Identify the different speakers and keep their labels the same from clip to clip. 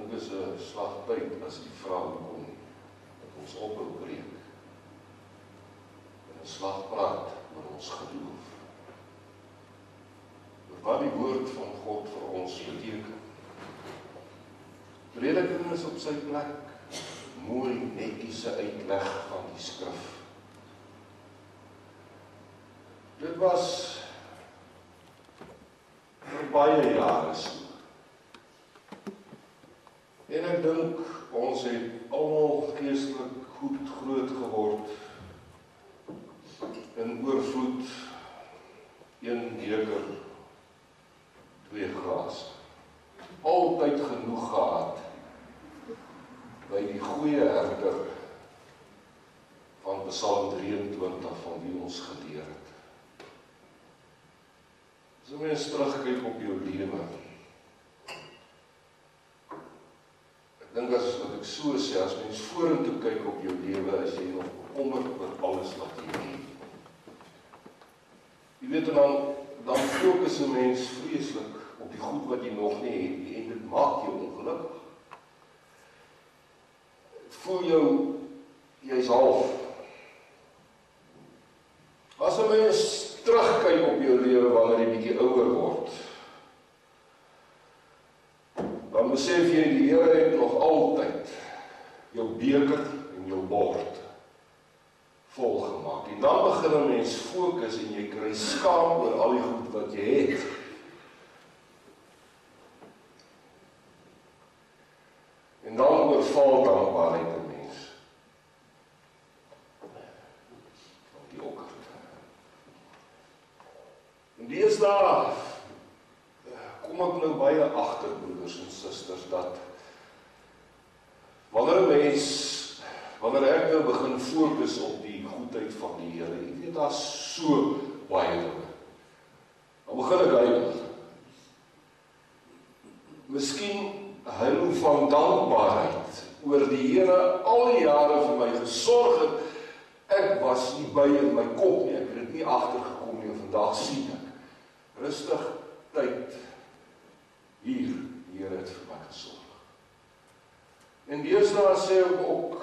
Speaker 1: dink is 'n slag tyd as die vrou kom, dat ons ophou preek en 'n slag praat oor ons geloof. Oor wat die woord van God vir ons beteken. Prediking is op sy plek, mooi netjiese uitleg van die skrif. Dit was vir baie jare so. En ek dink ons het almal geestelik goed groot geword, in oorvloed, 1 beker, 2 glas. Altyd genoeg gehad by die goeie herder van Psalm 23 van wie ons geleer het. As jy mens terugkyk op jou lewe, ek dink as wat ek so sê, as mens vorentoe kyk op jou lewe, is jy nog bekommerd oor alles wat jy het. Jy weet, dan fokus 'n mens vreeslik op die goed wat jy nog nie het, en dit maak jou ongelukkig. Voel jou, jy's half. As 'n mens terugkyk op jou lewe wanneer jy bietjie ouer word, dan besef jy die Here het nog altyd jou beker en jou bord volgemaak. En dan begin 'n mens fokus en jy kry skaam oor al die goed wat jy het. En dan oorval dankbaarheid 'n mens. Die okkerd. En deesdae kom ek nou baie agter, broeders en susters, dat wanneer ek nou begin fokus op die goedheid van die Here, jy weet, daar is so baie dinge. Dan begin ek huil. Miskien huil van dankbaarheid oor die Here al die jare vir my gesorg het. Ek was nie by in my kop nie, ek het dit nie agtergekom nie, en vandag sien ek. Rustig tyd hier, die Here het vir my gesorg. En deesdae sê ek ook,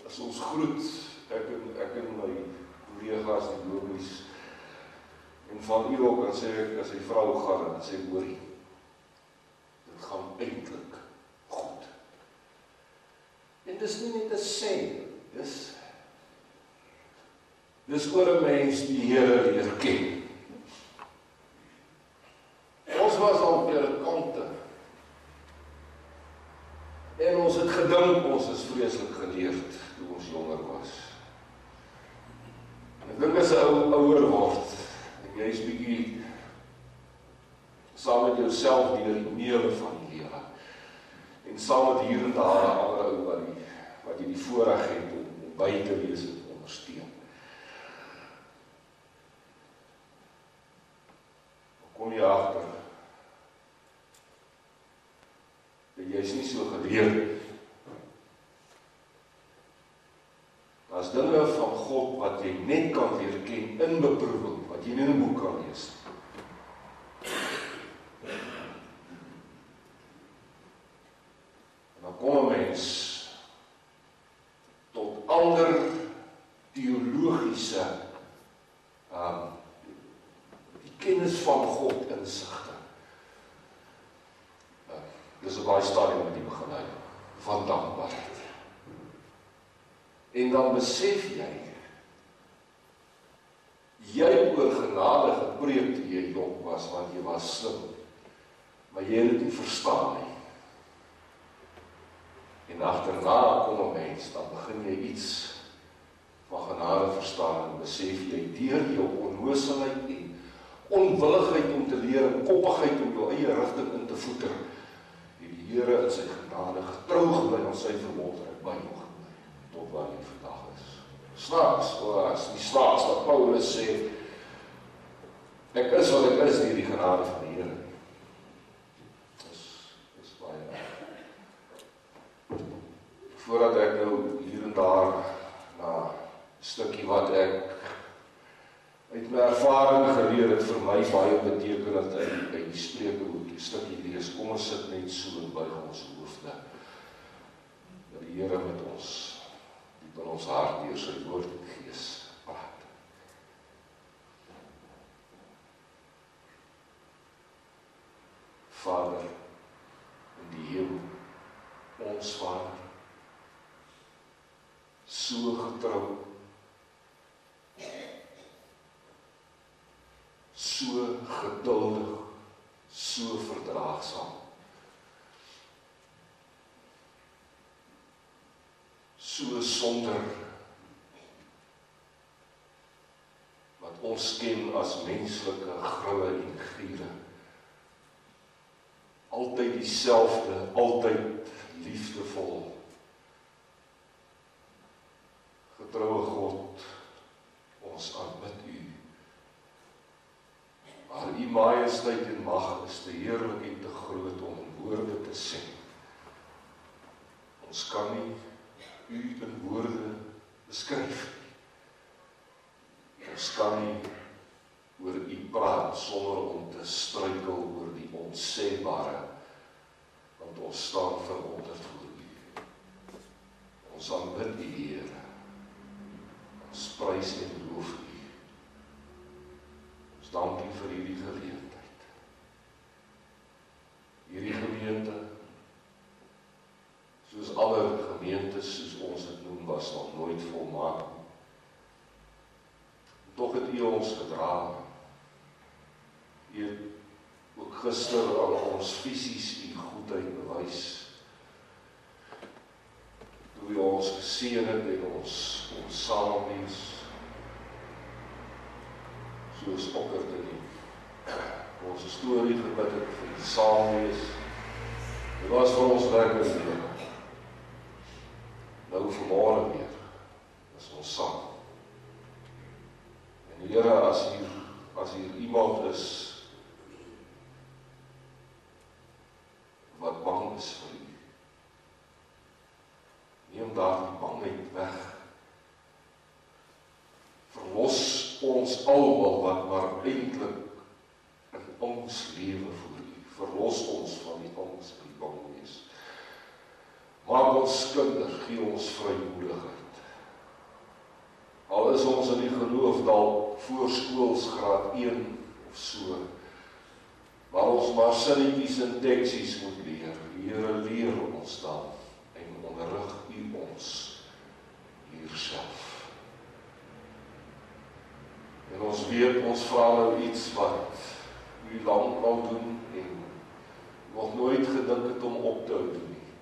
Speaker 1: as ons groet, ek en my kollegas, die dominees, en van u ook, dan sê ek, as die vrou gaan, dan sê ek, hoorie, dit gaan eintlik goed. En dis nie net 'n sê, dis oor 'n mens die Here leer ken. Ons was al deur kante. En ons het gedink ons is vreeslik geleerd toe ons jonger was. Ek dink as 'n ou ouer word, en jy is bietjie saam met jouself deur die meele van die lewe. En saam met hier en daar 'n ander ou wat jy die voorreg het om by te wees en te ondersteun. Kom jy agter, dat jy is nie so geleerd nie. Daar's dinge van God wat jy net kan leer ken in beproewing, wat jy nie in 'n boek kan lees. En dan kom 'n mens tot ander teologiese die kennis van God insigte. Dis 'n baie stadium wat jy begin hou van dankbaarheid. En dan besef jy oor genade gepreek toe jy jonk was, want jy was slim, maar jy het dit nie verstaan nie. En agterna kom 'n mens, dan begin jy iets van genade verstaan en besef jy deur jou onnoosheid en onwilligheid om te leer en koppigheid om jou eie rigting in te voeder, het die Here in sy genade getrou gebly aan sy verbond en by jou gebly, tot waar jy vandag is. Snaaks, as die snaaks wat Paulus sê, ek is wat ek is deur die genade van die Here. Dis baie. Voordat ek nou hier en daar na 'n stukkie wat ek uit my ervaring geleer dit vir my baie beteken dat uit die Spreuke stukkie lees. Kom ons sit net so en buig ons hoofde. Dat die Here met ons, diep in ons hart deur sy woord en gees praat. Vader in die hemel, ons Vader, so getrou, so geduldig, so verdraagsaam, so sonder wat ons ken as menslike groue en giere, altyd dieselfde, altyd liefdevol, getroue God, ons aanbid U. Maar U majesteit en mag is te heerlik en te groot om in woorde te sê. Ons kan nie U in woorde beskryf nie. Ons kan nie oor U praat sonder om te struikel oor die onsêbare, want ons staan verwonderd voor U. Ons aanbid U, Here. Ons prys en loof U. Ons dank U vir hierdie geleentheid. Hierdie gemeente, soos alle gemeentes, soos ons dit noem, was nog nooit volmaak nie. Tog het U ons gedra. U het ook gister aan ons fisies U goedheid bewys. Toe U ons geseën het en ons saam wees, soos okkerde nie. Ons storie gebid het vir die saam wees. Dit was vir ons werklik weer. Nou vanmôre weer, is ons saam. En Here, as hier iemand is wat bang is vir U, neem daardie bangheid weg. Verlos ons almal wat maar eintlik in angs lewe voor U. Verlos ons van die angs en die bang wees. Maak ons kinders, gee ons vrymoedigheid. Al is ons in die geloof dalk voorskoolsgraad 1 of so, waar ons maar sinnetjies en teksies moet leer. Here, leer ons dan en onderrig U ons hier self. En ons weet, ons vra nou iets wat U lank al doen en nog nooit gedink het om op te hou doen nie.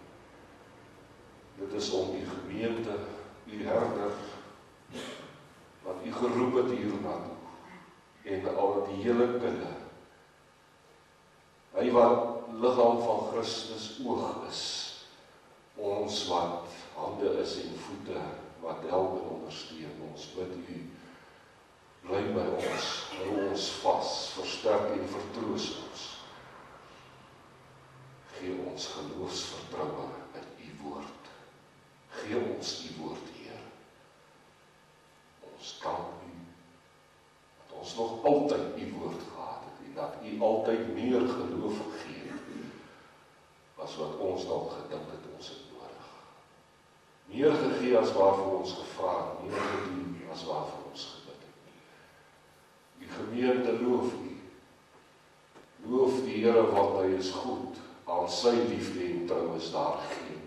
Speaker 1: Dit is om U gemeente, U herder, wat U geroep het hierna toe, en al die hele kudde. Hy wat liggaam van Christus oog is, ons wat hande is en voete, wat help en ondersteun, ons bid U, bly by ons, hou ons vas, versterk en vertroos ons. Gee ons geloofsvertroue in U woord. Gee ons U woord, Heer. Ons dank U, dat ons nog altyd U woord gehad het, en dat U altyd meer geloof gegee het, as wat ons dan gedink het ons het nodig. Meer gegee as waarvoor ons gevra het, meer gedoen as waarvoor ons gebid het. Die gemeente loof U. Loof die Here, want Hy is goed. Aan sy liefde en trou is daar geen